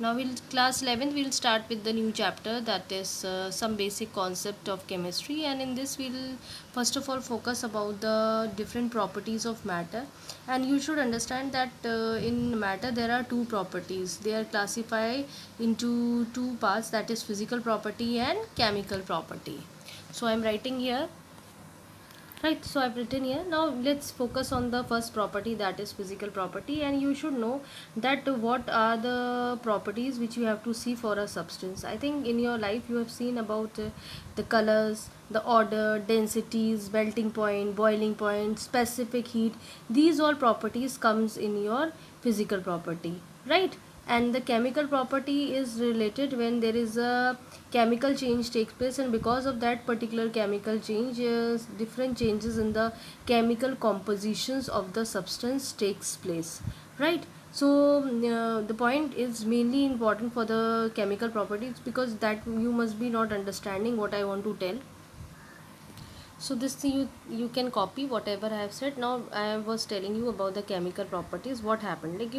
Now we'll class 11th we'll start with the new chapter, that is some basic concept of chemistry, and in this we'll first of all focus about the different properties of matter. And you should understand that in matter there are two properties. They are classified into two parts, that is physical property and chemical property. So I'm writing here. Right, so I've written here. Now let's focus on the first property, that is physical property, and you should know that what are the properties which you have to see for a substance. I think in your life you have seen about the colors, the order, densities, melting point, boiling point, specific heat. These all properties comes in your physical property, right? And the chemical property is related when there is a chemical change takes place, and because of that particular chemical change different changes in the chemical compositions of the substance takes place, right? So the point is mainly important for the chemical properties, because that you must be not understanding what I want to tell. So this thing you can copy whatever I have said. Now I was telling you about the chemical properties. What happened, like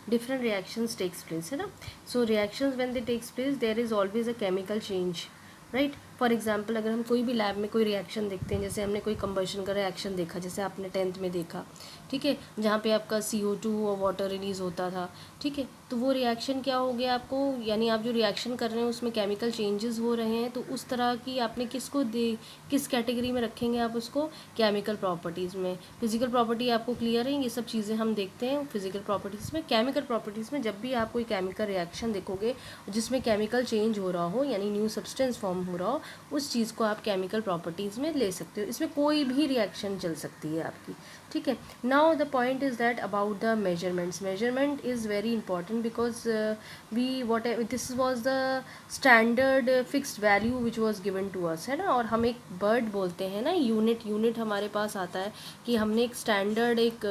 different reactions takes place, है ना? So reactions when they takes place, there is always a chemical change, right. For example अगर हम कोई भी lab में कोई reaction देखते हैं, जैसे हमने कोई कंबशन का रिएक्शन देखा, जैसे आपने 10th में देखा, ठीक है, जहाँ पे आपका CO2 और वाटर रिलीज़ होता था, ठीक है, तो वो रिएक्शन क्या हो गया आपको, यानी आप जो रिएक्शन कर रहे हैं उसमें केमिकल चेंजेस हो रहे हैं, तो उस तरह की आपने किस कैटेगरी में रखेंगे आप उसको, केमिकल प्रॉपर्टीज़ में. फिजिकल प्रॉपर्टी आपको क्लियर है, ये सब चीज़ें हम देखते हैं फिजिकल प्रॉपर्टीज़ में. केमिकल प्रॉपर्टीज़ में जब भी आप कोई केमिकल रिएक्शन देखोगे जिसमें केमिकल चेंज हो रहा हो, यानी न्यू सब्सटेंस फॉर्म हो रहा हो, उस चीज़ को आप केमिकल प्रॉपर्टीज़ में ले सकते हो. इसमें कोई भी रिएक्शन चल सकती है आपकी, ठीक है. Now the point is that about the measurements. Measurement is very important because we what this was the standard fixed value which was given to us, है ना. और हम एक वर्ड बोलते हैं ना, यूनिट हमारे पास आता है कि हमने एक स्टैंडर्ड एक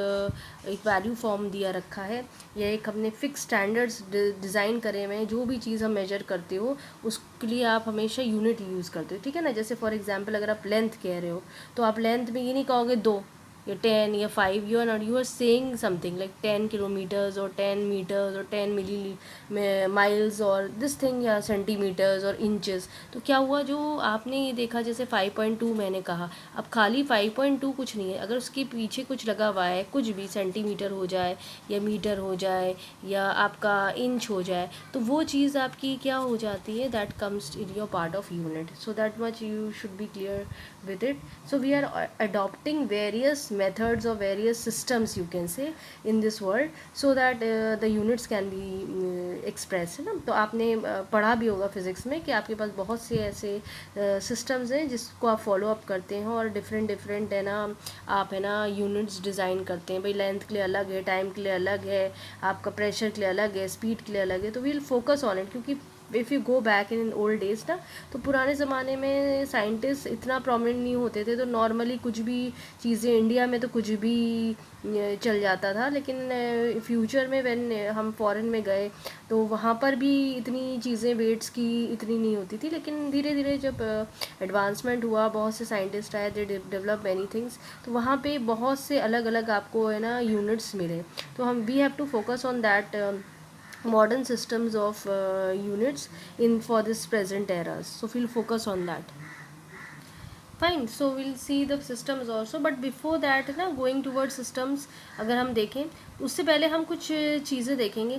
वैल्यू फॉर्म दिया रखा है, या एक हमने फिक्स स्टैंडर्ड्स डिज़ाइन करे हुए हैं. जो भी चीज़ हम मेजर करते हो उसके लिए आप हमेशा यूनिट यूज़ करते हो, ठीक है ना. जैसे फॉर एग्जांपल अगर आप लेंथ कह रहे हो तो आप लेंथ में ये नहीं कहोगे 2 या 10 या 5, you are saying something like 10 kilometres और 10 मीटर्स और 10 मिली माइल्स और दिस थिंग, या सेंटीमीटर्स और इंचेस. तो क्या हुआ, जो आपने ये देखा जैसे 5.2 मैंने कहा, अब खाली 5.2 कुछ नहीं है, अगर उसके पीछे कुछ लगा हुआ है, कुछ भी सेंटीमीटर हो जाए या मीटर हो जाए या आपका इंच हो जाए, तो वो चीज़ आपकी क्या हो जाती है, that comes in your part of unit. So that much you should be clear with it. So we are adopting various methods or various systems, you can say, in this world, so that the units can be expressed, है ना. तो आपने पढ़ा भी होगा physics में कि आपके पास बहुत से ऐसे सिस्टम्स हैं जिसको आप फॉलो अप करते हैं, और डिफरेंट है ना, आप है ना यूनिट्स डिज़ाइन करते हैं. भाई लेंथ के लिए अलग है, टाइम के लिए अलग है, आपका प्रेशर के लिए अलग है, स्पीड के लिए अलग है. तो वील फोकस ऑन इट, क्योंकि if you go back in old days ना, तो पुराने ज़माने में साइंटिस्ट इतना प्रोमिनेंट नहीं होते थे, तो नॉर्मली कुछ भी चीज़ें इंडिया में तो कुछ भी चल जाता था. लेकिन फ्यूचर में व्हेन हम फॉरेन में गए तो वहाँ पर भी इतनी चीज़ें वेट्स की इतनी नहीं होती थी. लेकिन धीरे धीरे जब एडवांसमेंट हुआ, बहुत से साइंटिस्ट आए, दे डेवलप मैनी थिंग्स, तो वहाँ पे बहुत से अलग अलग आपको है ना यूनिट्स मिले. तो हम we have to focus on that modern systems of units in for this present eras. So we'll focus on that. Fine. So will see the systems also, but before that ना, going toward systems अगर हम देखें उससे पहले हम कुछ चीज़ें देखेंगे,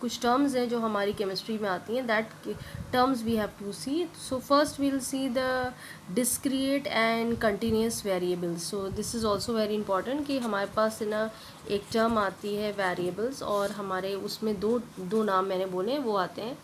कुछ टर्म्स हैं जो हमारी केमिस्ट्री में आती हैं, that terms we have to see. So first we will see the discrete and continuous variables. So this is also very important कि हमारे पास ना एक टर्म आती है वेरिएबल्स, और हमारे उसमें दो नाम मैंने बोले हैं वो आते हैं.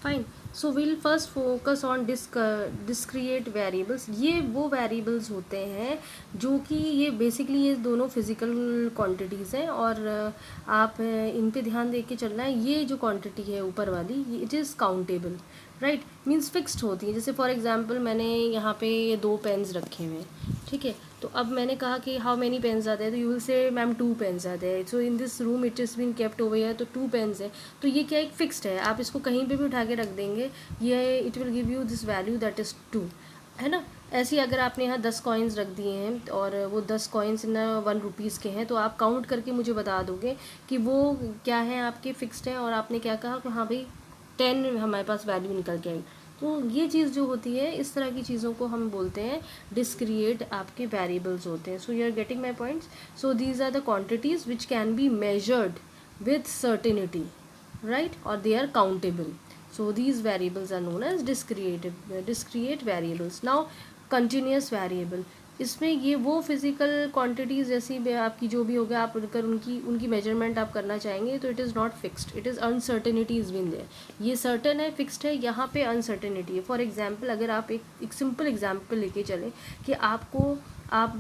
Fine. So will first focus on discrete variables. ये वो वेरिएबल्स होते हैं जो कि ये बेसिकली ये दोनों फिजिकल क्वांटिटीज़ हैं, और आप इन पे ध्यान दे के चलना है. ये जो क्वांटिटी है ऊपर वाली, it is countable, right, means fixed होती है. जैसे फॉर एग्जांपल मैंने यहाँ पे ये 2 पेन्स रखे हुए हैं, ठीक है, तो अब मैंने कहा कि हाउ मेनी पेन्स आते हैं, तो you will say ma'am 2 pens आते हैं. So in this room it is been kept over here, तो 2 पेन्स है. तो ये क्या एक फिक्स्ड है, आप इसको कहीं पे भी उठा के रख देंगे, ये it will give you this value that is 2, है ना. ऐसे ही अगर आपने यहाँ 10 कॉइन्स रख दिए हैं और वो 10 कॉइन्स ना 1 रुपीज़ के हैं, तो आप काउंट करके मुझे बता दोगे कि वो क्या है, आपके फिक्स्ड हैं, और आपने क्या कहा कि हाँ भाई 10 हमारे पास वैल्यू निकल के आई। तो ये चीज़ जो होती है, इस तरह की चीज़ों को हम बोलते हैं डिस्क्रिएट आपके वेरिएबल्स होते हैं। So you are getting my points. So these are the quantities which can be measured with certainty, right, or they are countable. So these variables are known as discrete variables. Now continuous variable, इसमें ये वो physical quantities जैसी आपकी जो भी होगा, आप अगर उनकी मेजरमेंट आप करना चाहेंगे तो it is not fixed, it is uncertainty is been there. ये सर्टन है, फिक्स्ड है, यहाँ पे अनसर्टेनिटी है। फॉर एग्जांपल अगर आप एक सिंपल एग्जांपल लेके चलें कि आप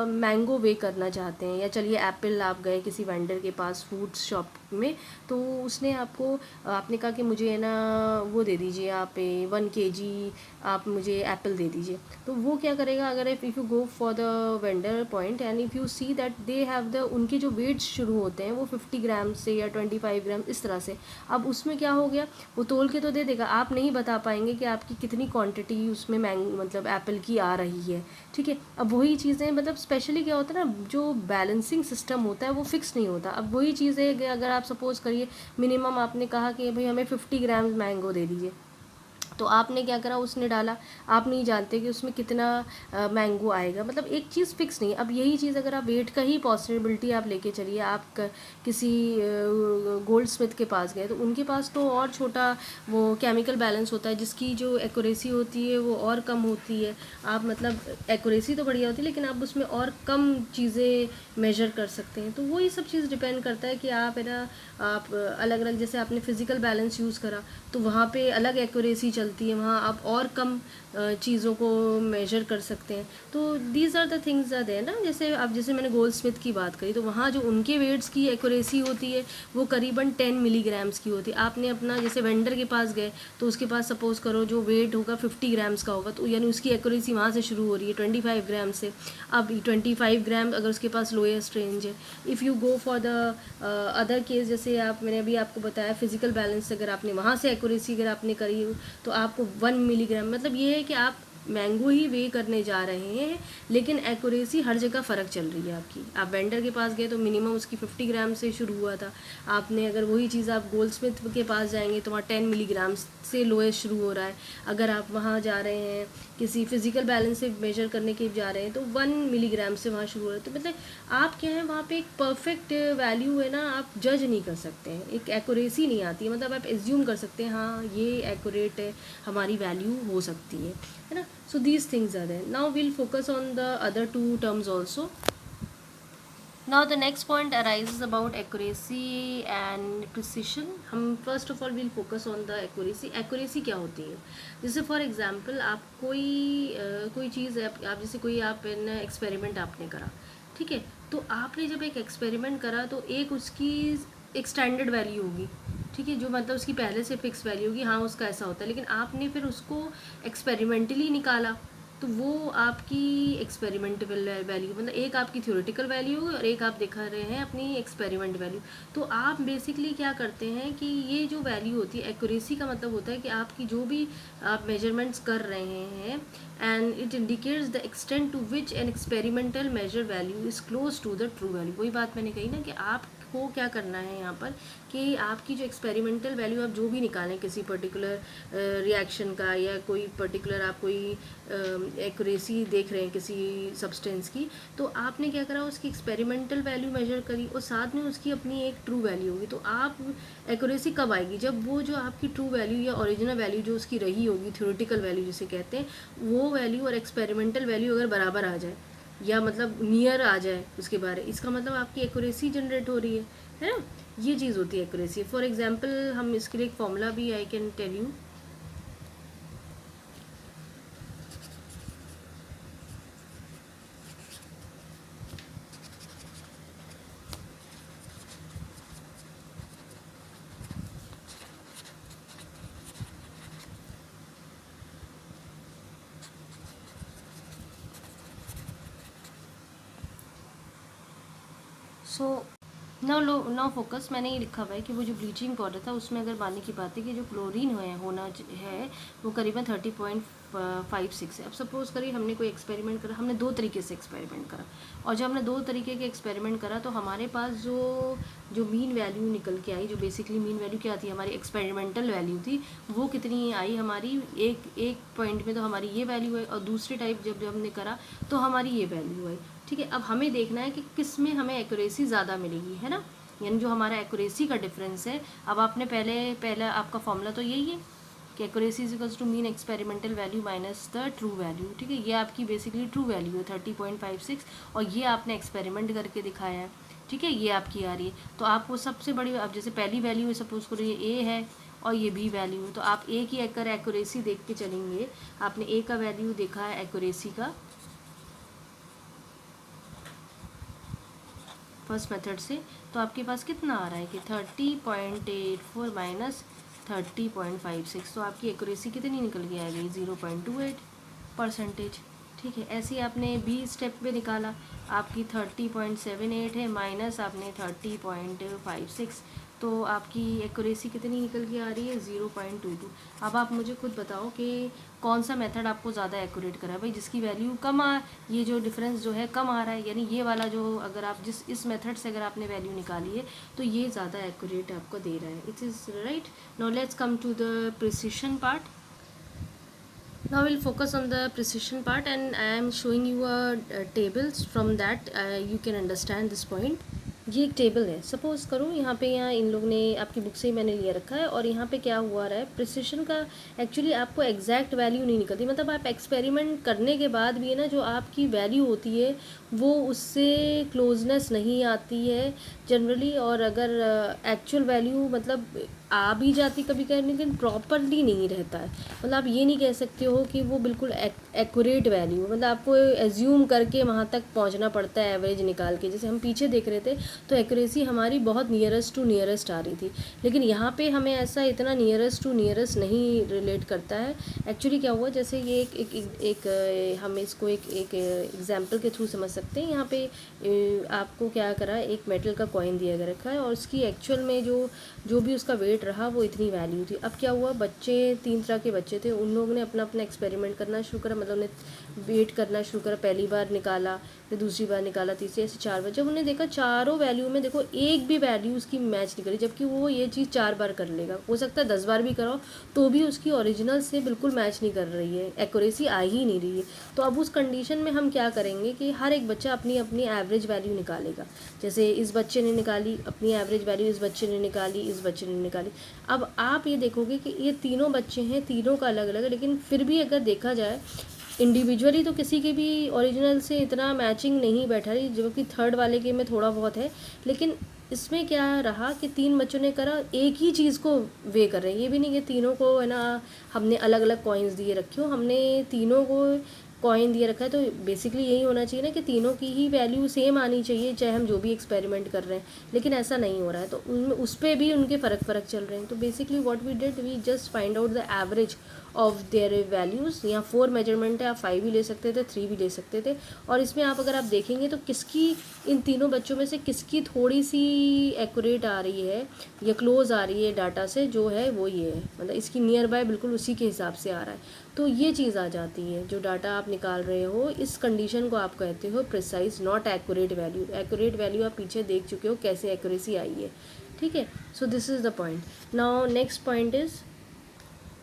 मैंगो वे करना चाहते हैं, या चलिए एप्पल, आप गए किसी वेंडर के पास फ्रूट्स शॉप में, तो उसने आपने कहा कि मुझे है ना वो दे दीजिए आप 1 kg आप मुझे एप्पल दे दीजिए। तो वो क्या करेगा, अगर if you go for the vendor point and if you see that they have the उनके जो वेट्स शुरू होते हैं वो 50 ग्राम से या 25 ग्राम इस तरह से। अब उसमें क्या हो गया, वो तोल के तो दे देगा, आप नहीं बता पाएंगे कि आपकी कितनी क्वांटिटी उसमें मतलब एप्पल की आ रही है, ठीक है। अब वही चीज़ें, मतलब स्पेशली क्या होता है ना, जो बैलेंसिंग सिस्टम होता है वो फिक्स नहीं होता। अब वही चीज़ें अगर आप सपोज़ करिए मिनिमम आपने कहा कि भाई हमें 50 ग्राम मैंगो दे दीजिए, तो आपने क्या करा, उसने डाला, आप नहीं जानते कि उसमें कितना मैंगो आएगा, मतलब एक चीज़ फिक्स नहीं। अब यही चीज़ अगर आप वेट का ही पॉसिबिलिटी आप लेके चलिए, आप किसी गोल्ड स्मिथ के पास गए, तो उनके पास तो और छोटा वो केमिकल बैलेंस होता है, जिसकी जो एक्यूरेसी होती है वो और कम होती है। आप मतलब एक्यूरेसी तो बढ़िया होती है, लेकिन आप उसमें और कम चीज़ें मेजर कर सकते हैं। तो वही सब चीज़ डिपेंड करता है कि आप है ना, आप अलग अलग, जैसे आपने फिजिकल बैलेंस यूज़ करा तो वहाँ पे अलग एक्यूरेसी चलती है, वहाँ आप और कम चीज़ों को मेजर कर सकते हैं। तो these are the things are there ना। जैसे मैंने गोल्ड स्मिथ की बात करी, तो वहाँ जो उनके वेट्स की एक्यूरेसी होती है वो करीबन 10 मिलीग्राम्स की होती है। आपने अपना जैसे वेंडर के पास गए, तो उसके पास सपोज़ करो जो वेट होगा 50 ग्राम्स का होगा, तो यानी उसकी एक्यूरेसी वहाँ से शुरू हो रही है 25 ग्राम से। अब 25 ग्राम अगर उसके पास लोएस्ट रेंज है। If you go for the other case, जैसे मैंने अभी आपको बताया फिजिकल बैलेंस, अगर आपने वहाँ से एक्यूरेसी अगर आपने करी हो तो आपको 1 मिलीग्राम, मतलब ये है कि आप मैंगो ही वे करने जा रहे हैं, लेकिन एक्यूरेसी हर जगह फ़र्क चल रही है आपकी। आप वेंडर के पास गए तो मिनिमम उसकी 50 ग्राम से शुरू हुआ था, आपने अगर वही चीज़ आप गोल्ड स्मिथ के पास जाएंगे तो वहाँ 10 मिलीग्राम से लोएस्ट शुरू हो रहा है। अगर आप वहाँ जा रहे हैं किसी फिजिकल बैलेंस से मेजर करने के जा रहे हैं तो 1 मिलीग्राम से वहाँ शुरू हो रहा है। तो मतलब आप क्या है, वहाँ पे एक परफेक्ट वैल्यू है ना, आप जज नहीं कर सकते हैं, एक एक्यूरेसी नहीं आती है। मतलब आप एज्यूम कर सकते हैं हाँ ये एक्यूरेट है, हमारी वैल्यू हो सकती है ना। So these things are there. Now will focus on the other 2 terms also. Now the next point arises about accuracy and precision. हम first of all will focus on the accuracy. Accuracy क्या होती है? जैसे for example आप कोई चीज़ है, आप जैसे कोई आप एक्सपेरिमेंट आपने करा, ठीक है। तो आपने जब एक एक्सपेरिमेंट करा तो एक उसकी एक स्टैंडर्ड वैल्यू होगी, ठीक है, जो मतलब उसकी पहले से फिक्स वैल्यू होगी, हाँ उसका ऐसा होता है। लेकिन आपने फिर उसको एक्सपेरिमेंटली निकाला, तो वो आपकी एक्सपेरिमेंटल वैल्यू, मतलब एक आपकी थ्योरेटिकल वैल्यू और एक आप दिखा रहे हैं अपनी एक्सपेरिमेंट वैल्यू। तो आप बेसिकली क्या करते हैं कि ये जो वैल्यू होती है, एक्यूरेसी का मतलब होता है कि आपकी जो भी आप मेजरमेंट्स कर रहे हैं, and it indicates the extent to which an experimental measure value is close to the true value. वही बात मैंने कही ना कि आपको क्या करना है यहाँ पर, कि आपकी जो एक्सपेरिमेंटल वैल्यू आप जो भी निकालें किसी पर्टिकुलर रिएक्शन का, या कोई पर्टिकुलर आप कोई एक्यूरेसी देख रहे हैं किसी सब्सटेंस की, तो आपने क्या करा, उसकी एक्सपेरिमेंटल वैल्यू मेजर करी और साथ में उसकी अपनी एक ट्रू वैल्यू होगी। तो आप एक्यूरेसी कब आएगी, जब वो जो आपकी ट्रू वैल्यू या ओरिजिनल वैल्यू जो उसकी रही होगी, थ्योरेटिकल वैल्यू जिसे कहते हैं, वो वैल्यू और एक्सपेरिमेंटल वैल्यू अगर बराबर आ जाए, या मतलब नियर आ जाए उसके बारे, इसका मतलब आपकी एक्यूरेसी जनरेट हो रही है ना। ये चीज़ होती है एक्यूरेसी। फॉर एग्जांपल हम इसके लिए एक फॉर्मूला भी I can tell you. So now focus, मैंने ये लिखा हुआ है कि वो जो ब्लीचिंग पाउडर था उसमें अगर मानने की बात है कि जो क्लोरीन होना है वो करीबन 0.56 है। अब सपोज़ करिए हमने कोई एक्सपेरिमेंट करा, हमने दो तरीके से एक्सपेरिमेंट करा, और जब हमने दो तरीके के एक्सपेरिमेंट करा तो हमारे पास जो मीन वैल्यू निकल के आई, जो बेसिकली मीन वैल्यू क्या थी, हमारी एक्सपेरिमेंटल वैल्यू थी, वो कितनी आई हमारी, एक पॉइंट में तो हमारी ये वैल्यू है, और दूसरी टाइप जब हमने करा तो हमारी ये वैल्यू आई। ठीक है, अब हमें देखना है कि किस में हमें एक्यूरेसी ज़्यादा मिलेगी, है ना, यानी जो हमारा एक्यूरेसी का डिफरेंस है। अब आपने पहला आपका फॉर्मूला तो यही है कि accuracy is equals to mean experimental value minus the true value. ठीक है, ये आपकी बेसिकली ट्रू वैल्यू है 30.56, और ये आपने एक्सपेरिमेंट करके दिखाया है। ठीक है, ये आपकी आ रही है। तो आपको सबसे बड़ी, अब जैसे पहली वैल्यू है, सपोज करो ये ए है और ये बी वैल्यू है, तो आप ए की अगर एक्यूरेसी देख के चलेंगे, आपने ए का वैल्यू देखा है एक्यूरेसी का फर्स्ट मेथड से, तो आपके पास कितना आ रहा है कि 30.84 माइनस 30.56, तो आपकी एक्यूरेसी कितनी निकल के आ गई 0.28%। ठीक है, ऐसे ही आपने बी स्टेप पे निकाला, आपकी 30.78 है माइनस आपने 30.56, तो आपकी एक्यूरेसी कितनी निकल के आ रही है 0.22। अब आप मुझे खुद बताओ कि कौन सा मेथड आपको ज़्यादा एक्यूरेट करा है भाई, जिसकी वैल्यू कम आ, ये जो डिफरेंस जो है कम आ रहा है, यानी ये वाला जो, अगर आप इस मेथड से अगर आपने वैल्यू निकाली है तो ये ज़्यादा एक्यूरेट आपको दे रहा है। It is right. Now let's come to the precision part. Now we'll focus on the precision part, and I am showing you tables. From that you can understand this point. ये एक table है, suppose करो यहाँ पे, यहाँ इन लोग ने आपकी बुक से ही मैंने लिया रखा है, और यहाँ पे क्या हुआ रहा है, प्रिसिशन का एक्चुअली आपको एग्जैक्ट वैल्यू नहीं निकलती, मतलब आप एक्सपेरिमेंट करने के बाद भी है ना, जो आपकी वैल्यू होती है वो उससे क्लोजनेस नहीं आती है जनरली, और अगर एक्चुअल वैल्यू मतलब आ भी जाती कभी कभी, लेकिन प्रॉपरली नहीं रहता है। मतलब आप ये नहीं कह सकते हो कि वो बिल्कुल एक्यूरेट वैल्यू, मतलब आपको एज्यूम करके वहाँ तक पहुँचना पड़ता है एवरेज निकाल के। जैसे हम पीछे देख रहे थे तो एक्यूरेसी हमारी बहुत नियरेस्ट टू नियरेस्ट आ रही थी, लेकिन यहाँ पे हमें ऐसा इतना नियरेस्ट टू नियरेस्ट नहीं रिलेट करता है। एक्चुअली क्या हुआ, जैसे ये एक हम इसको एक एग्जाम्पल के थ्रू समझ सकते हैं। यहाँ पे आपको क्या करा, एक मेटल का कॉइन दिया गया रखा है, और उसकी एक्चुअल में जो भी उसका वेट रहा वो इतनी वैल्यू थी। अब क्या हुआ, बच्चे 3 तरह के बच्चे थे, उन लोगों ने अपना अपना एक्सपेरिमेंट करना शुरू करा, मतलब उन्हें वेट करना शुरू करा, पहली बार निकाला, फिर दूसरी बार निकाला, तीसरी, ऐसे 4 बार। जब उन्हें देखा चारों वैल्यू में देखो एक भी वैल्यू उसकी मैच नहीं करी, जबकि वो ये चीज़ 4 बार कर लेगा, हो सकता है 10 बार भी कराओ तो भी उसकी ओरिजिनल से बिल्कुल मैच नहीं कर रही है, एक्यूरेसी आ ही नहीं रही है। तो अब उस कंडीशन में हम क्या करेंगे कि हर एक बच्चा अपनी अपनी एवरेज वैल्यू निकालेगा। जैसे इस बच्चे ने निकाली अपनी एवरेज वैल्यू, इस बच्चे ने निकाली, इस बच्चे ने निकाली। अब आप ये देखोगे कि ये तीनों बच्चे हैं, तीनों का अलग अलग है, लेकिन फिर भी अगर देखा जाए इंडिविजुअली तो किसी के भी ओरिजिनल से इतना मैचिंग नहीं बैठा रही, जो कि थर्ड वाले के में थोड़ा बहुत है। लेकिन इसमें क्या रहा कि 3 बच्चों ने करा, एक ही चीज़ को वे कर रहे हैं, ये भी नहीं कि तीनों को है ना हमने अलग अलग कॉइन्स दिए रखे हो, हमने तीनों को कॉइन दिए रखा है। तो बेसिकली यही होना चाहिए ना कि तीनों की ही वैल्यू सेम आनी चाहिए, चाहे हम जो भी एक्सपेरिमेंट कर रहे हैं, लेकिन ऐसा नहीं हो रहा है, तो उनमें उस पर भी उनके फ़र्क चल रहे हैं। तो basically what we did, we just find out the average of their values. यहाँ 4 मेजरमेंट है, आप 5 भी ले सकते थे, 3 भी ले सकते थे, और इसमें आप अगर आप देखेंगे तो किसकी, इन तीनों बच्चों में से किसकी थोड़ी सी एक्यूरेट आ रही है या क्लोज आ रही है डाटा से, जो है वो ये है, मतलब इसकी नियर बाय बिल्कुल उसी के हिसाब से आ रहा है। तो ये चीज़ आ जाती है, जो डाटा आप निकाल रहे हो, इस कंडीशन को आप कहते हो precise, not accurate value. Accurate value आप पीछे देख चुके हो कैसे एक्यूरेसी आई है। ठीक है, सो this is the point. Now next point is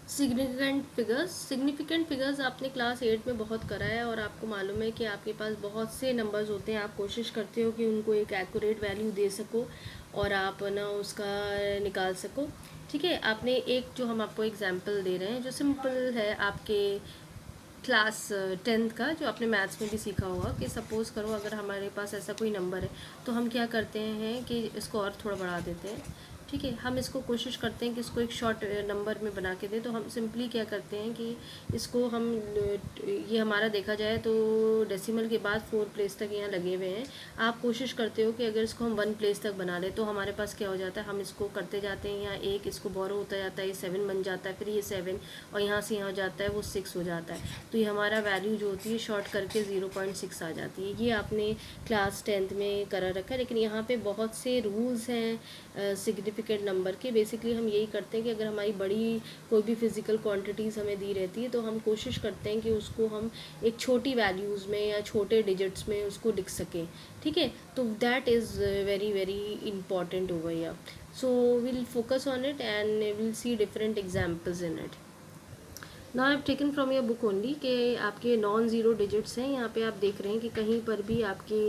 significant figures. Significant figures आपने क्लास 8 में बहुत करा है, और आपको मालूम है कि आपके पास बहुत से नंबर्स होते हैं, आप कोशिश करते हो कि उनको एक एक्यूरेट वैल्यू दे सको और आप ना उसका निकाल सको। ठीक है, आपने एक जो हम आपको एग्जांपल दे रहे हैं जो सिंपल है आपके क्लास 10th का, जो आपने मैथ्स में भी सीखा होगा, कि सपोज़ करो अगर हमारे पास ऐसा कोई नंबर है तो हम क्या करते हैं कि इसको और थोड़ा बढ़ा देते हैं। ठीक है, हम इसको कोशिश करते हैं कि इसको एक शॉर्ट नंबर में बना के दें, तो हम सिंपली क्या करते हैं कि इसको हम, ये हमारा देखा जाए तो डेसिमल के बाद 4 प्लेस तक यहाँ लगे हुए हैं। आप कोशिश करते हो कि अगर इसको हम 1 प्लेस तक बना लें तो हमारे पास क्या हो जाता है, हम इसको करते जाते हैं, यहाँ एक इसको बोरो होता जाता है, ये 7 बन जाता है, फिर ये 7, और यहाँ से यहाँ जाता है वो 6 हो जाता है। तो ये हमारा वैल्यू जो होती है शॉर्ट करके 0.6 आ जाती है। ये आपने क्लास 10th में करा रखा है, लेकिन यहाँ पे बहुत से रूल्स हैं सिग्निफिकेंट सिग्निफिकेंट नंबर के। बेसिकली हम यही करते हैं कि अगर हमारी बड़ी कोई भी फिजिकल क्वांटिटीज़ हमें दी रहती है तो हम कोशिश करते हैं कि उसको हम एक छोटी वैल्यूज़ में या छोटे डिजिट्स में उसको लिख सकें, ठीक है। तो that is very very important over here. So will focus on it and will see different examples in it. Now I have taken from your book only कि आपके नॉन ज़ीरो डिजिट्स हैं। यहाँ पे आप देख रहे हैं कि कहीं पर भी आपके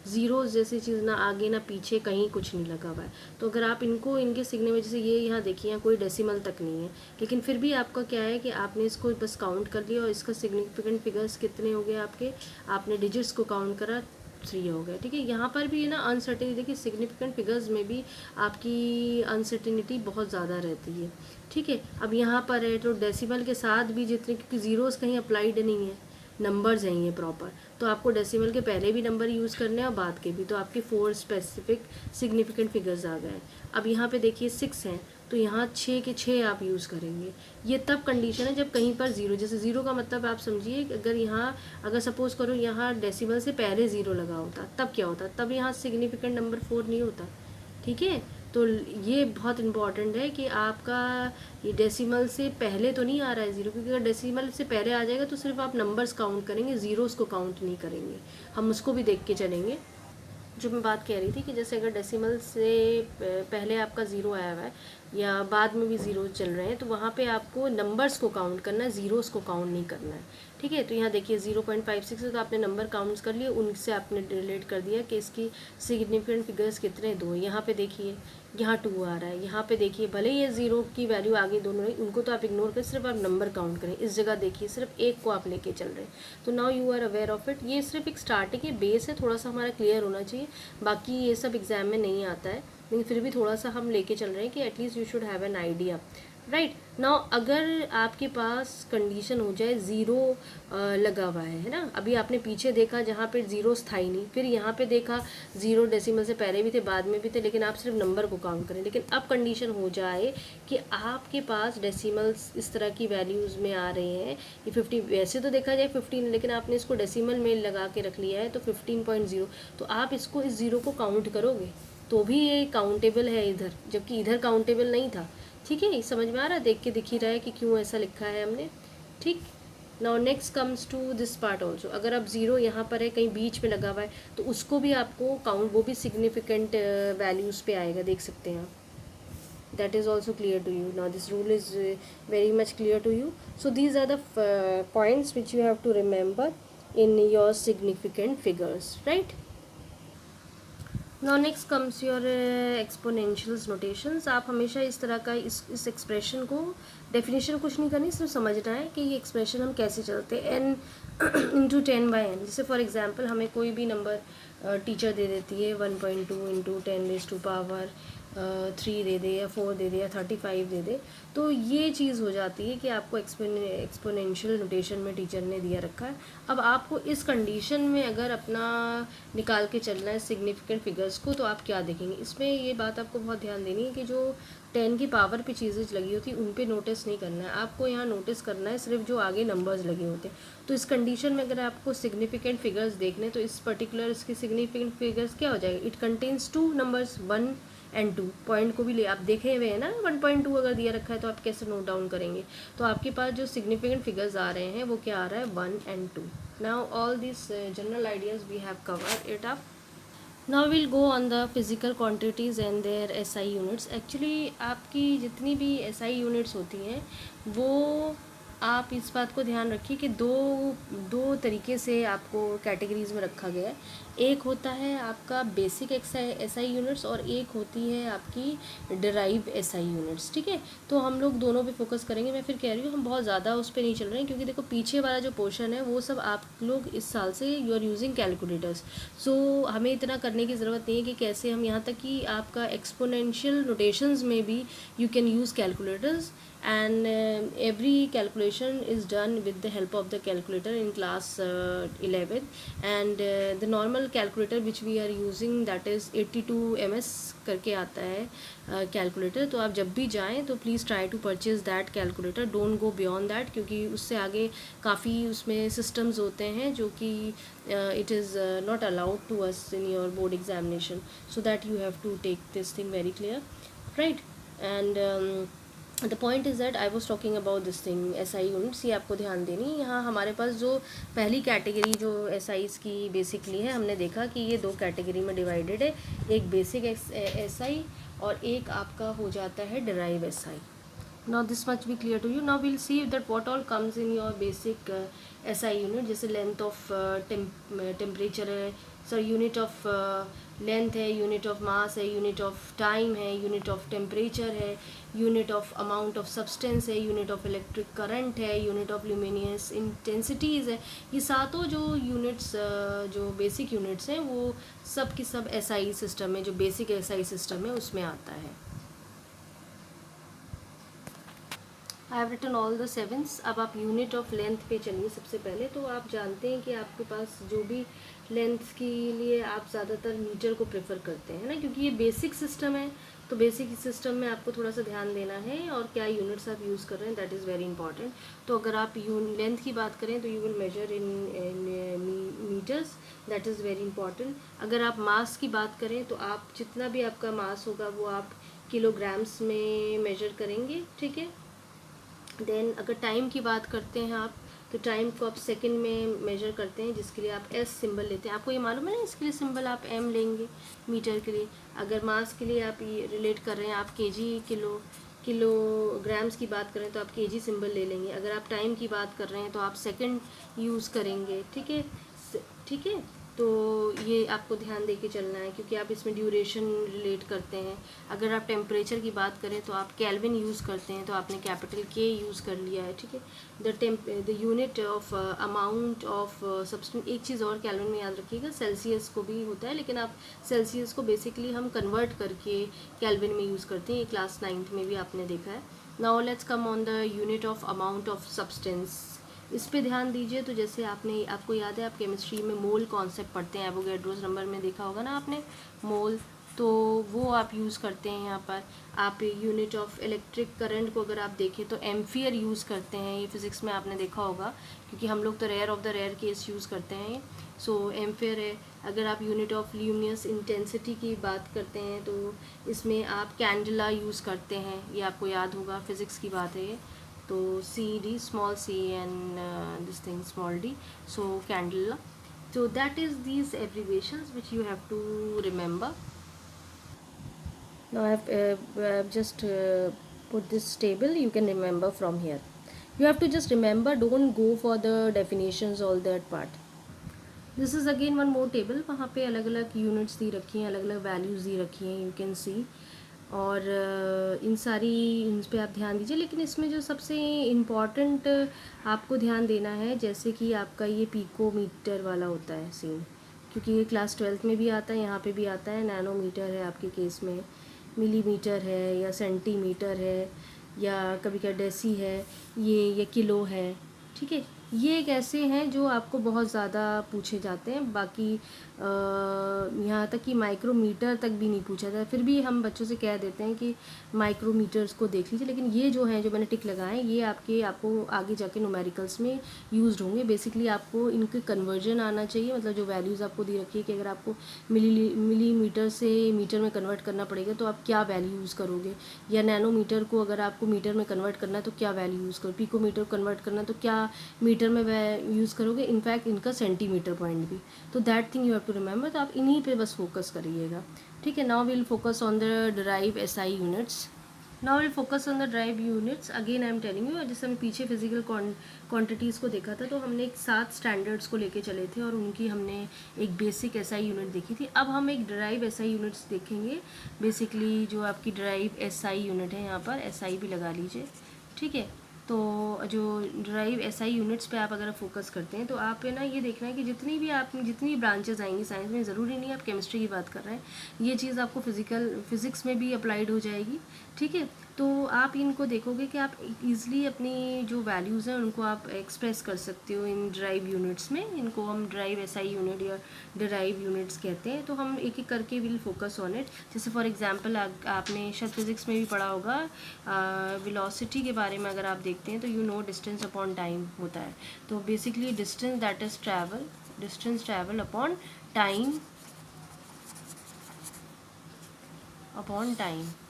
ज़ीरोज़ जैसी चीज़ ना आगे ना पीछे, कहीं कुछ नहीं लगा हुआ है। तो अगर आप इनको इनके सिग्ने में, जैसे ये यहाँ देखिए यहाँ कोई डेसिमल तक नहीं है, लेकिन फिर भी आपका क्या है कि आपने इसको बस काउंट कर लिया और इसका सिग्निफिकेंट फिगर्स कितने हो गए आपके, आपने डिजिट्स को काउंट करा, 3 हो गए, ठीक है। यहाँ पर भी ना अनसर्टेनिटी, देखिए सिग्निफिकेंट फिगर्स में भी आपकी अनसर्टेनिटी बहुत ज़्यादा रहती है, ठीक है। अब यहाँ पर है तो डेसिमल के साथ भी जितने, क्योंकि ज़ीरोज़ कहीं अप्लाइड नहीं है, नंबर्स हैं ये प्रॉपर, तो आपको डेसिमल के पहले भी नंबर यूज़ करने हैं और बाद के भी। तो आपके 4 स्पेसिफिक सिग्निफिकेंट फिगर्स आ गए। अब यहाँ पे देखिए 6 हैं, तो यहाँ 6 के 6 आप यूज़ करेंगे। ये तब कंडीशन है जब कहीं पर ज़ीरो, जैसे ज़ीरो का मतलब आप समझिए अगर यहाँ, अगर सपोज़ करो यहाँ डेसिमल से पहले ज़ीरो लगा होता, तब क्या होता, तब यहाँ सिग्निफिकेंट नंबर 4 नहीं होता, ठीक है। तो ये बहुत इंपॉर्टेंट है कि आपका ये डेसिमल से पहले तो नहीं आ रहा है ज़ीरो, क्योंकि अगर डेसिमल से पहले आ जाएगा तो सिर्फ आप नंबर्स काउंट करेंगे, ज़ीरोज़ को काउंट नहीं करेंगे। हम उसको भी देख के चलेंगे। जो मैं बात कह रही थी कि जैसे अगर डेसिमल से पहले आपका ज़ीरो आया हुआ है या बाद में भी ज़ीरो चल रहे हैं, तो वहाँ पे आपको नंबर्स को काउंट करना है, ज़ीरोज़ को काउंट नहीं करना है, ठीक है। तो यहाँ देखिए 0.56 है, तो आपने नंबर काउंट्स कर लिए, उनसे आपने रिलेट कर दिया कि इसकी सिग्निफिकेंट फिगर्स कितने, 2। यहाँ पे देखिए यहाँ 2 आ रहा है, यहाँ पे देखिए भले ये ज़ीरो की वैल्यू आगे दोनों है, उनको तो आप इग्नोर करें, सिर्फ आप नंबर काउंट करें। इस जगह देखिए सिर्फ एक को आप लेके चल रहे हैं, तो now you are aware of it. ये सिर्फ एक स्टार्टिंग है, बेस है, थोड़ा सा हमारा क्लियर होना चाहिए। बाकी ये सब एग्जाम में नहीं आता है, लेकिन फिर भी थोड़ा सा हम लेके चल रहे हैं कि at least you should have an idea, right. Now अगर आपके पास कंडीशन हो जाए ज़ीरो लगा हुआ है ना, अभी आपने पीछे देखा जहाँ पे ज़ीरोस था ही नहीं, फिर यहाँ पे देखा ज़ीरो डेसिमल से पहले भी थे बाद में भी थे, लेकिन आप सिर्फ नंबर को काउंट करें। लेकिन अब कंडीशन हो जाए कि आपके पास डेसिमल्स इस तरह की वैल्यूज़ में आ रहे हैं, ये 50, वैसे तो देखा जाए 15, लेकिन आपने इसको डेसिमल में लगा के रख लिया है तो 15.0, तो आप इसको इस ज़ीरो को काउंट करोगे तो भी ये काउंटेबल है इधर, जबकि इधर काउंटेबल नहीं था, ठीक है। समझ में आ रहा है, देख के दिख ही रहा है कि क्यों ऐसा लिखा है हमने, ठीक। Now next comes to this part also. अगर अब ज़ीरो यहाँ पर है कहीं बीच में लगा हुआ है, तो उसको भी आपको काउंट, वो भी सिग्निफिकेंट वैल्यूज़ पे आएगा, देख सकते हैं आप। That is also clear to you. Now this rule is very much clear to you. So these are the points which you have to remember in your significant figures, right. Now next comes your exponentials notations. आप हमेशा इस तरह का इस expression को, definition कुछ नहीं करनी, सिर्फ समझना है कि ये एक्सप्रेशन हम कैसे चलते हैं। n इंटू 10/n, जैसे फॉर एग्जांपल हमें कोई भी नंबर टीचर दे देती है 1.2 इंटू 10⁻³ 3 दे दे या 4 दे दे या 35 दे दे, तो ये चीज़ हो जाती है कि आपको एक्सपोनेंशियल नोटेशन में टीचर ने दिया रखा है। अब आपको इस कंडीशन में अगर अपना निकाल के चलना है सिग्निफिकेंट फिगर्स को, तो आप क्या देखेंगे इसमें, ये बात आपको बहुत ध्यान देनी है कि जो 10 की पावर पे चीज़ें लगी होती उन पे नोटिस नहीं करना है आपको, यहाँ नोटिस करना है सिर्फ जो आगे नंबर्स लगे होते हैं। तो इस कंडीशन में अगर आपको सिग्निफिकेंट फिगर्स देखने, तो इस पर्टिकुलर इसके सिग्निफिकेंट फिगर्स क्या हो जाएगा, it contains 2 numbers 1 and 2। Point को भी ले, आप देखे हुए हैं ना 1.2 अगर दिया रखा है तो आप कैसे नोट डाउन करेंगे। तो आपके पास जो सिग्निफिकेंट फिगर्स आ रहे हैं वो क्या आ रहा है, 1 and 2। Now all this general ideas we have covered it up. Now will go on the physical quantities and their SI units. Actually आपकी जितनी भी एसआई यूनिट्स होती हैं वो, आप इस बात को ध्यान रखिए कि दो तरीके से आपको कैटेगरीज में रखा गया है। एक होता है आपका बेसिक एसआई यूनिट्स और एक होती है आपकी डिराइव एसआई यूनिट्स, ठीक है। तो हम लोग दोनों पे फोकस करेंगे। मैं फिर कह रही हूँ हम बहुत ज़्यादा उस पर नहीं चल रहे हैं, क्योंकि देखो पीछे वाला जो पोर्शन है वो सब आप लोग इस साल से यू आर यूजिंग कैलकुलेटर्स, सो हमें इतना करने की ज़रूरत नहीं है कि कैसे हम, यहाँ तक कि आपका एक्सपोनेंशियल नोटेशंस में भी you can use calculators, and every calculation is done with the help of the calculator in class 11, and the normal calculator which we are using that is 82 ms करके आता है कैलकुलेटर। तो आप जब भी जाएं तो please try to purchase that calculator, don't go beyond that, क्योंकि उससे आगे काफ़ी उसमें सिस्टम्स होते हैं जो कि it is not allowed to us in your board examination, so that you have to take this thing very clear, right? And the point is that I was talking about this thing S I units, ये आपको ध्यान देनी। यहाँ हमारे पास जो पहली category जो S eyes की बेसिकली है, हमने देखा कि ये दो कैटेगरी में डिवाइडेड है, एक बेसिक एस आई और एक आपका हो जाता है derive S I. Now this much be clear to you. Now we'll see that what all comes in your basic SI unit, जैसे लेंथ ऑफ टेम्परेचर है, सर यूनिट ऑफ लेंथ है, unit of mass है, unit of time है, unit of temperature है, unit of amount of substance है, unit of electric current है, unit of luminous intensities है। ये सातों जो यूनिट्स जो बेसिक यूनिट्स हैं वो सब की सब SI सिस्टम में, जो बेसिक SI सिस्टम है उसमें आता है। I have written all the sevens. अब आप यूनिट ऑफ लेंथ पे चलिए। सबसे पहले तो आप जानते हैं कि आपके पास जो भी लेंथ के लिए आप ज़्यादातर मीटर को प्रेफर करते हैं ना, क्योंकि ये बेसिक सिस्टम है, तो बेसिक सिस्टम में आपको थोड़ा सा ध्यान देना है और क्या यूनिट्स आप यूज़ कर रहे हैं, दैट इज़ वेरी इंपॉर्टेंट। तो अगर आप लेंथ की बात करें तो you will measure in metres, that is very important. अगर आप मास की बात करें तो आप जितना भी आपका मास होगा वो आप किलोग्राम्स में मेजर करेंगे, ठीक है। देन अगर टाइम की बात करते हैं आप, तो टाइम को आप सेकंड में मेजर करते हैं, जिसके लिए आप एस सिंबल लेते हैं। आपको ये मालूम है ना, इसके लिए सिंबल आप एम लेंगे मीटर के लिए। अगर मास के लिए आप ये रिलेट कर रहे हैं, आप केजी किलोग्राम्स की बात करें तो आप केजी सिंबल ले लेंगे। अगर आप टाइम की बात कर रहे हैं तो आप सेकंड यूज़ करेंगे, ठीक है, ठीक है। तो ये आपको ध्यान दे के चलना है, क्योंकि आप इसमें ड्यूरेशन रिलेट करते हैं। अगर आप टेम्परेचर की बात करें तो आप केल्विन यूज़ करते हैं, तो आपने कैपिटल के यूज़ कर लिया है, ठीक है। The unit of amount of substance, एक चीज़ और केल्विन में याद रखिएगा, सेल्सियस को भी होता है, लेकिन आप सेल्सियस को बेसिकली हम कन्वर्ट करके केल्विन में यूज़ करते हैं, ये क्लास 9th में भी आपने देखा है। Now let's come on the unit of amount of substance. इस पे ध्यान दीजिए। तो जैसे आपको याद है, आप केमिस्ट्री में मोल कॉन्सेप्ट पढ़ते हैं, एवोगैड्रोस नंबर में देखा होगा ना आपने, मोल, तो वो आप यूज़ करते हैं यहाँ पर। आप यूनिट ऑफ इलेक्ट्रिक करंट को अगर आप देखें तो एम्फियर यूज़ करते हैं, ये फिज़िक्स में आपने देखा होगा, क्योंकि हम लोग तो rare of the rare case use करते हैं, सो एम्फियर है। अगर आप यूनिट ऑफ ल्यूमिनस इंटेंसिटी की बात करते हैं तो इसमें आप कैंडला यूज़ करते हैं, ये आपको याद होगा, फिज़िक्स की बात है ये। तो C D, small c, and this thing small d, so candela. So that is these abbreviations which you have to remember. Now I've just put this table, you can remember from here. You have to just remember, don't go for the definitions, all that part. This is again one more table, वहाँ पे अलग अलग units दी रखी हैं, अलग अलग values दी रखी हैं, यू कैन सी। और इन पे आप ध्यान दीजिए। लेकिन इसमें जो सबसे इम्पॉर्टेंट आपको ध्यान देना है, जैसे कि आपका ये पिकोमीटर वाला होता है सीन, क्योंकि ये क्लास 12th में भी आता है, यहाँ पे भी आता है। नैनोमीटर है आपके केस में, मिलीमीटर है या सेंटीमीटर है, या कभी क्या डेसी है, ये किलो है, ठीक है। ये एक ऐसे हैं जो आपको बहुत ज़्यादा पूछे जाते हैं। बाकी यहाँ तक कि माइक्रोमीटर तक भी नहीं पूछा जाता, फिर भी हम बच्चों से कह देते हैं कि माइक्रोमीटर्स को देख लीजिए। लेकिन ये जो हैं, जो मैंने टिक लगाए हैं, ये आपको आगे जाके न्यूमेरिकल्स में यूज्ड होंगे। बेसिकली आपको इनके कन्वर्जन आना चाहिए, मतलब जो वैल्यूज़ आपको दी रखी है कि अगर आपको मिलीमीटर से मीटर में कन्वर्ट करना पड़ेगा तो आप क्या वैल्यू यूज़ करोगे, या नैनोमीटर को अगर आपको मीटर में कन्वर्ट करना है तो क्या वैल्यू यूज़ करो, पिकोमीटर को कन्वर्ट करना तो क्या मीटर में यूज़ करोगे, इनफैक्ट इनका सेंटीमीटर पॉइंट भी। तो that thing you have to remember. तो आप इन्हीं पे बस फोकस करिएगा, ठीक है। Now will focus on the derived SI units. Now will focus on the derived units. Again I am telling you, जैसे हम पीछे फिजिकल क्वांटिटीज़ को देखा था, तो हमने एक 7 स्टैंडर्ड्स को लेके चले थे और उनकी हमने एक बेसिक एसआई यूनिट देखी थी। अब हम एक ड्राइव एसआई यूनिट्स देखेंगे। बेसिकली जो आपकी ड्राइव एसआई यूनिट है, यहाँ पर एसआई भी लगा लीजिए, ठीक है। तो जो ड्राइव एसआई यूनिट्स पे आप अगर फोकस करते हैं तो आप है ना, ये देखना है कि जितनी भी ब्रांचेस आएंगी साइंस में, ज़रूरी नहीं आप केमिस्ट्री की बात कर रहे हैं, ये चीज़ आपको फिज़िक्स में भी अप्लाइड हो जाएगी, ठीक है। तो आप इनको देखोगे कि आप ईज़िली अपनी जो वैल्यूज़ हैं उनको आप एक्सप्रेस कर सकते हो इन ड्राइव यूनिट्स में। इनको हम ड्राइव एसआई यूनिट या डिराइव यूनिट्स कहते हैं। तो हम एक एक करके विल फोकस ऑन इट। जैसे फॉर एग्जांपल आपने शायद फिज़िक्स में भी पढ़ा होगा, वेलोसिटी के बारे में अगर आप देखते हैं तो you know distance upon time होता है। तो basically distance that is distance travel upon time,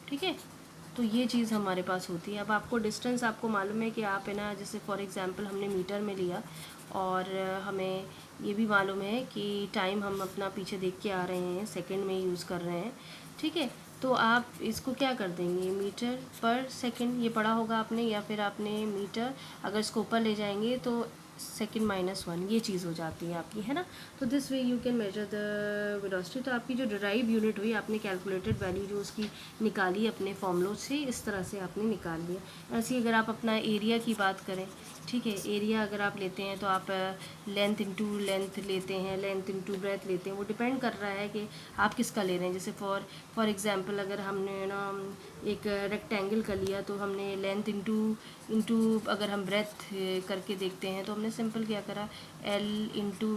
ठीक है। तो ये चीज़ हमारे पास होती है। अब आपको डिस्टेंस आपको मालूम है कि आप है ना, जैसे फॉर एग्जांपल हमने मीटर में लिया और हमें ये भी मालूम है कि टाइम हम अपना पीछे देख के आ रहे हैं, सेकंड में यूज़ कर रहे हैं, ठीक है। तो आप इसको क्या कर देंगे, मीटर पर सेकंड ये पढ़ा होगा आपने, या फिर आपने मीटर अगर इसको ऊपर ले जाएंगे तो सेकंड माइनस वन, ये चीज़ हो जाती है आपकी, है ना। तो this way you can measure the velocity. तो आपकी जो डिराइव यूनिट हुई, आपने कैलकुलेटेड वैल्यू जो उसकी निकाली अपने फॉर्मूलों से, इस तरह से आपने निकाल लिया। ऐसे ही अगर आप अपना एरिया की बात करें, ठीक है, एरिया अगर आप लेते हैं तो आप लेंथ इंटू लेंथ लेते हैं, लेंथ इंटू ब्रेथ लेते हैं, वो डिपेंड कर रहा है कि आप किसका ले रहे हैं। जैसे फॉर एग्जांपल अगर हमने ना एक रेक्टेंगल का लिया तो हमने लेंथ इंटू इंटू अगर हम ब्रेथ करके देखते हैं तो हमने सिंपल क्या करा, एल इंटू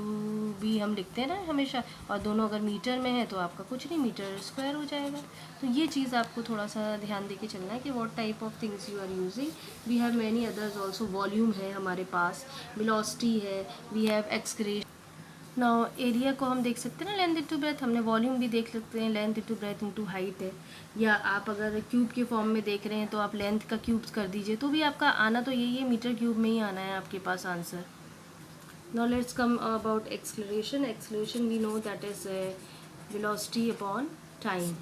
बी हम लिखते हैं ना हमेशा, और दोनों अगर मीटर में है तो आपका कुछ नहीं, मीटर स्क्वायर हो जाएगा। तो ये चीज़ आपको थोड़ा सा ध्यान दे के चलना है कि what type of things you are using. We have many others also, volume है हमारे पास, वेलोसिटी है, we have acceleration. Now area को हम देख सकते हैं ना, लेंथ इंटू ब्रेथ, हमने वॉल्यूम भी देख सकते हैं, length into breadth into height है। या आप अगर क्यूब के फॉर्म में देख रहे हैं तो आप लेंथ का क्यूब कर दीजिए, तो भी आपका आना तो यही है, मीटर क्यूब में ही आना है आपके पास answer. Now let's come about acceleration. Acceleration we know that is velocity upon time.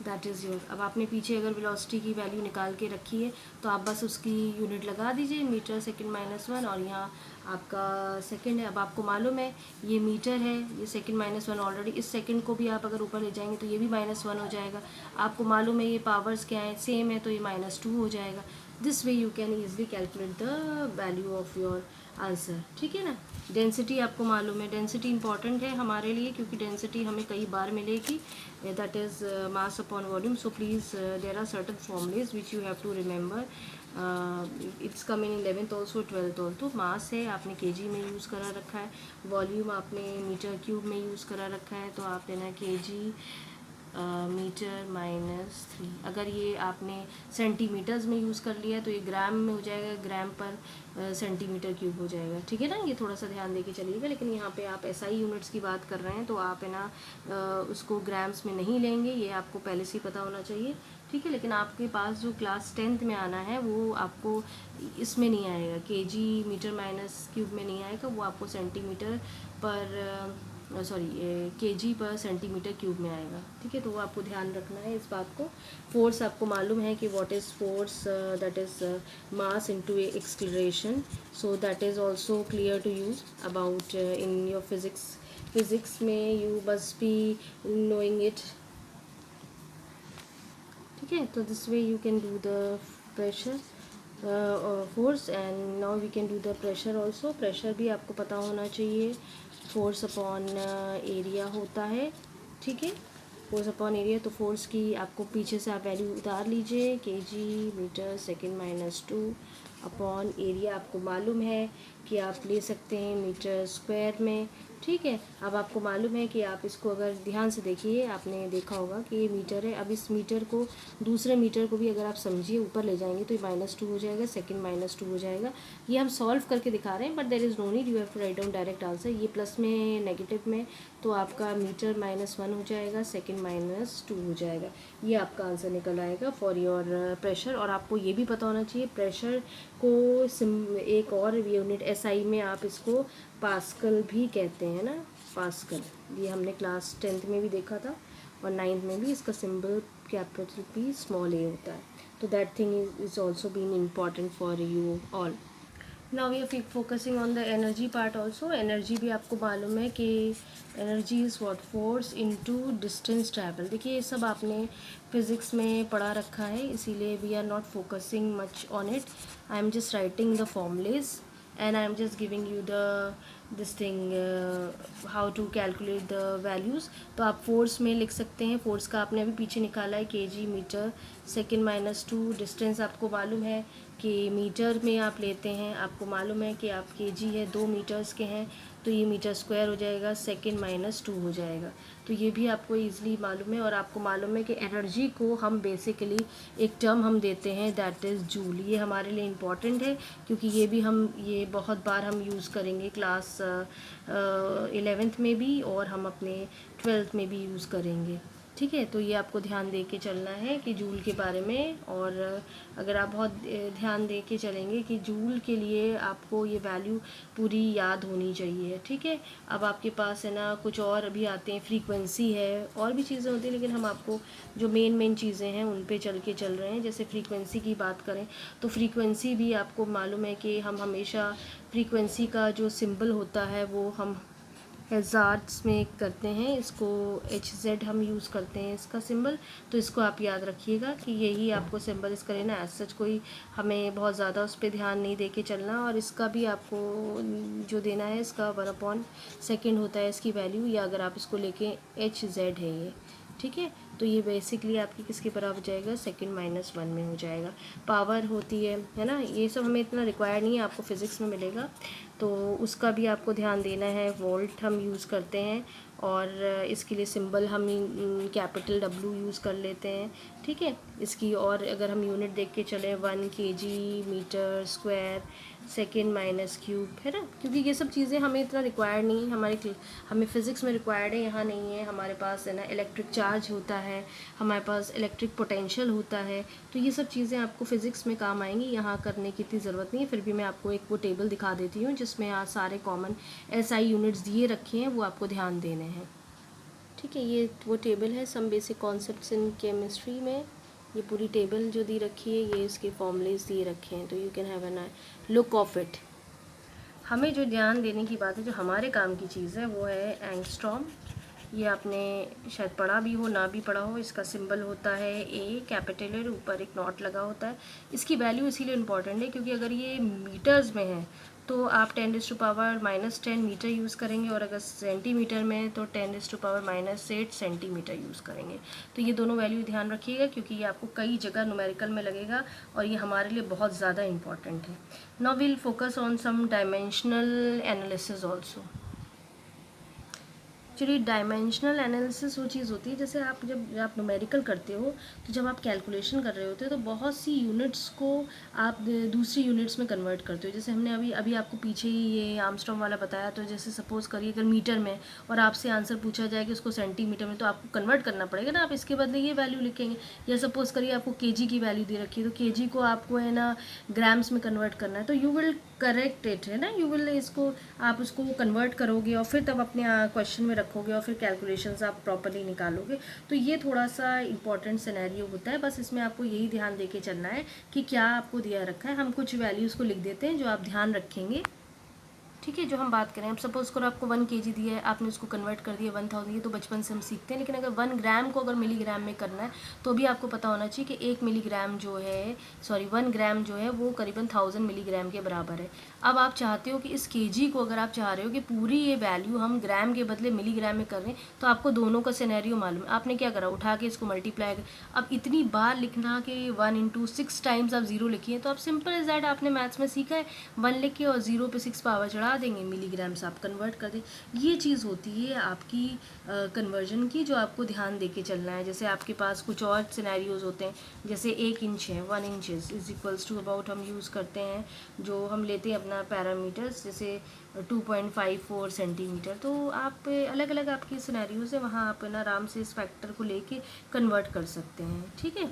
That is your. अब आपने पीछे अगर वेलोसिटी की वैल्यू निकाल के रखी है तो आप बस उसकी यूनिट लगा दीजिए, मीटर सेकंड माइनस वन, और यहाँ आपका सेकंड है। अब आपको मालूम है ये मीटर है, ये सेकंड माइनस वन, ऑलरेडी इस सेकंड को भी आप अगर ऊपर ले जाएंगे तो ये भी माइनस वन हो जाएगा। आपको मालूम है ये पावर्स क्या है, सेम है, तो ये माइनस टू हो जाएगा। This way you can easily calculate the value of your answer, ठीक है ना। डेंसिटी आपको मालूम है, डेंसिटी इंपॉर्टेंट है हमारे लिए क्योंकि डेंसिटी हमें कई बार मिलेगी, that is mass upon volume. So please there are certain formulae which you have to remember, it's come in 11th also 12th also. तो मास है आपने केजी में यूज़ करा रखा है, वॉल्यूम आपने मीटर क्यूब में यूज़ करा रखा है, तो आप लेना केजी मीटर माइनस 3। अगर ये आपने सेंटीमीटर्स में यूज़ कर लिया तो ये ग्राम में हो जाएगा, ग्राम पर सेंटीमीटर क्यूब हो जाएगा, ठीक है ना। ये थोड़ा सा ध्यान दे के चलिएगा। लेकिन यहाँ पे आप एसआई यूनिट्स की बात कर रहे हैं तो आप है ना उसको ग्राम्स में नहीं लेंगे, ये आपको पहले से ही पता होना चाहिए, ठीक है। लेकिन आपके पास जो क्लास 10th में आना है वो आपको इसमें नहीं आएगा, केजी मीटर माइनस क्यूब में नहीं आएगा, वो आपको सेंटीमीटर पर सॉरी केजी पर सेंटीमीटर क्यूब में आएगा, ठीक है। तो वो आपको ध्यान रखना है इस बात को। फोर्स आपको मालूम है कि what is force, that is mass into acceleration, so that is also clear to you about in your physics में you must be knowing it, ठीक है। तो this way you can do the pressure force, and now we can do the pressure also. Pressure भी आपको पता होना चाहिए, force upon area होता है, ठीक है, फोर्स अपॉन एरिया। तो फोर्स की आपको पीछे से आप वैल्यू उतार लीजिए, KG metre second minus two upon area आपको मालूम है कि आप ले सकते हैं मीटर स्क्वायर में, ठीक है। अब आपको मालूम है कि आप इसको अगर ध्यान से देखिए, आपने देखा होगा कि ये मीटर है। अब इस मीटर को दूसरे मीटर को भी अगर आप समझिए ऊपर ले जाएंगे तो ये माइनस टू हो जाएगा, सेकंड माइनस टू हो जाएगा। ये हम सॉल्व करके दिखा रहे हैं, but there is no need, you have to write down direct answer. ये प्लस में नेगेटिव में तो आपका मीटर माइनस वन हो जाएगा, सेकंड माइनस टू हो जाएगा। ये आपका आंसर निकल आएगा फॉर योर प्रेशर। और आपको ये भी पता होना चाहिए प्रेशर को एक और यूनिट एसआई में आप इसको पास्कल भी कहते हैं ना, पास्कल। ये हमने क्लास 10th में भी देखा था और 9th में भी, इसका symbol capital P small A होता है। तो that thing is also been important for you all. Now we are focusing on the energy part also. Energy भी आपको मालूम है कि energy is what, force into distance travel. देखिए ये सब आपने फिज़िक्स में पढ़ा रखा है, इसीलिए we are not focusing much on it. I am just writing the formulae and I am just giving you the this thing how to calculate the values। तो आप फोर्स में लिख सकते हैं, फोर्स का आपने अभी पीछे निकाला है KG metre second minus two. Distance आपको मालूम है कि मीटर में आप लेते हैं, आपको मालूम है कि आप केजी है 2 मीटर्स के हैं तो ये मीटर स्क्वायर हो जाएगा, सेकंड माइनस टू हो जाएगा। तो ये भी आपको ईजिली मालूम है। और आपको मालूम है कि एनर्जी को हम बेसिकली एक टर्म हम देते हैं दैट इज़ जूल। ये हमारे लिए इम्पॉर्टेंट है क्योंकि ये भी हम ये बहुत बार हम यूज़ करेंगे क्लास 11th में भी और हम अपने 12th में भी यूज़ करेंगे, ठीक है, तो ये आपको ध्यान दे के चलना है कि जूल के बारे में। और अगर आप बहुत ध्यान दे के चलेंगे कि जूल के लिए आपको ये वैल्यू पूरी याद होनी चाहिए। ठीक है, अब आपके पास है ना कुछ और भी आते हैं, फ्रीक्वेंसी है, और भी चीज़ें होती हैं, लेकिन हम आपको जो मेन चीज़ें हैं उन पे चल रहे हैं। जैसे फ्रीक्वेंसी की बात करें तो फ्रीक्वेंसी भी आपको मालूम है कि हम हमेशा फ्रीक्वेंसी का जो सिंबल होता है वो हम हज़ार्ड्स में करते हैं, इसको HZ हम यूज़ करते हैं इसका सिंबल। तो इसको आप याद रखिएगा कि यही आपको सिंबल इसका लेना है। सच कोई हमें बहुत ज़्यादा उस पर ध्यान नहीं दे के चलना। और इसका भी आपको जो देना है, इसका 1/2 होता है इसकी वैल्यू, या अगर आप इसको लेके HZ है ये। ठीक है, तो ये बेसिकली आपकी किसके बराबर हो जाएगा, (-1) में हो जाएगा। पावर होती है ना, ये सब हमें इतना रिक्वायर नहीं है, आपको फिज़िक्स में मिलेगा, तो उसका भी आपको ध्यान देना है। वोल्ट हम यूज़ करते हैं, और इसके लिए सिंबल हम कैपिटल W यूज़ कर लेते हैं। ठीक है, इसकी और अगर हम यूनिट देख के चलें 1 kg metre square second minus cube, है ना, क्योंकि ये सब चीज़ें हमें इतना रिक्वायर्ड नहीं है, हमें फ़िज़िक्स में रिक्वायर्ड है, यहाँ नहीं है। हमारे पास है ना इलेक्ट्रिक चार्ज होता है, हमारे पास इलेक्ट्रिक पोटेंशियल होता है, तो ये सब चीज़ें आपको फ़िज़िक्स में काम आएंगी, यहाँ करने की इतनी ज़रूरत नहीं है। फिर भी मैं आपको एक वो टेबल दिखा देती हूँ जिसमें यहाँ सारे कॉमन SI यूनिट्स दिए रखे हैं, वो आपको ध्यान देने हैं। ठीक है, ये वो टेबल है some basic concepts in chemistry में। ये पूरी टेबल जो दी रखी है, ये इसके फॉर्मूलेज दिए रखे हैं, तो you can have an look of it. हमें जो ध्यान देने की बात है, जो हमारे काम की चीज़ है, वो है एंगस्ट्रॉम। ये आपने शायद पढ़ा भी हो, ना भी पढ़ा हो। इसका सिंबल होता है A, कैपिटल है, ऊपर एक नॉट लगा होता है। इसकी वैल्यू इसीलिए इम्पॉर्टेंट है क्योंकि अगर ये मीटर्स में है तो आप 10⁻⁻10 मीटर यूज़ करेंगे, और अगर सेंटीमीटर में है तो 10⁻⁸ सेंटीमीटर यूज़ करेंगे। तो ये दोनों वैल्यू ध्यान रखिएगा क्योंकि ये आपको कई जगह न्यूमेरिकल में लगेगा, और ये हमारे लिए बहुत ज़्यादा इंपॉर्टेंट है। Now we'll focus on some dimensional analysis also. Actually dimensional analysis वो चीज़ होती है, जैसे जब आप न्यूमेरिकल करते हो, तो जब आप कैलकुलेशन कर रहे होते हो तो बहुत सी यूनिट्स को आप दूसरी यूनिट्स में कन्वर्ट करते हो। जैसे हमने अभी आपको पीछे ही ये आर्मस्ट्रॉन्ग वाला बताया, तो जैसे सपोज़ करिए अगर मीटर में और आपसे आंसर पूछा जाए कि उसको सेंटीमीटर में, तो आपको कन्वर्ट करना पड़ेगा ना, आप इसके बदले ये वैल्यू लिखेंगे। या सपोज़ करिए आपको केजी की वैल्यू दे रखी है, तो केजी को आपको है ना ग्राम्स में कन्वर्ट करना है, तो यू विल करेक्ट इट, है ना, यू विल इसको आप उसको कन्वर्ट करोगे और फिर तब अपने क्वेश्चन में रखोगे, और फिर कैलकुलेशंस आप प्रॉपर्ली निकालोगे। तो ये थोड़ा सा इंपॉर्टेंट सिनेरियो होता है, बस इसमें आपको यही ध्यान दे के चलना है कि क्या आपको दिया रखा है। हम कुछ वैल्यूज़ को लिख देते हैं जो आप ध्यान रखेंगे। ठीक है, जो हम बात करें, अब सपोज़ करो आपको 1 kg दिया है, आपने उसको कन्वर्ट कर दिया 1000, ये तो बचपन से हम सीखते हैं। लेकिन अगर 1 ग्राम को अगर मिलीग्राम में करना है तो भी आपको पता होना चाहिए कि 1 मिलीग्राम जो है, 1 ग्राम जो है वो करीबन 1000 मिलीग्राम के बराबर है। अब आप चाहते हो कि इस kg को अगर आप चाह रहे हो कि पूरी ये वैल्यू हम ग्राम के बदले मिलीग्राम में कर रहे हैं, तो आपको दोनों का सिनेरियो मालूम है। आपने क्या करा, उठा के इसको मल्टीप्लाई कर, अब इतनी बार लिखना कि 1 × 6 टाइम्स आप 0 लिखिए, तो आप सिंपल एज दैट आपने मैथ्स में सीखा है, 1 लिख के और 0 पे 6 पावर चढ़ा देंगे, मिलीग्राम से आप कन्वर्ट कर दें। ये चीज़ होती है आपकी कन्वर्जन की, जो आपको ध्यान दे के चलना है। जैसे आपके पास कुछ और सिनेरियोज होते हैं, जैसे 1 इंच है, 1 inch is equals to about हम यूज़ करते हैं, जो हम लेते हैं अपना पैरामीटर्स, जैसे 2.54 सेंटीमीटर। तो आप अलग अलग आपकी सिनेरियोज है, वहाँ आप ना आराम से इस फैक्टर को लेके कन्वर्ट कर सकते हैं। ठीक है,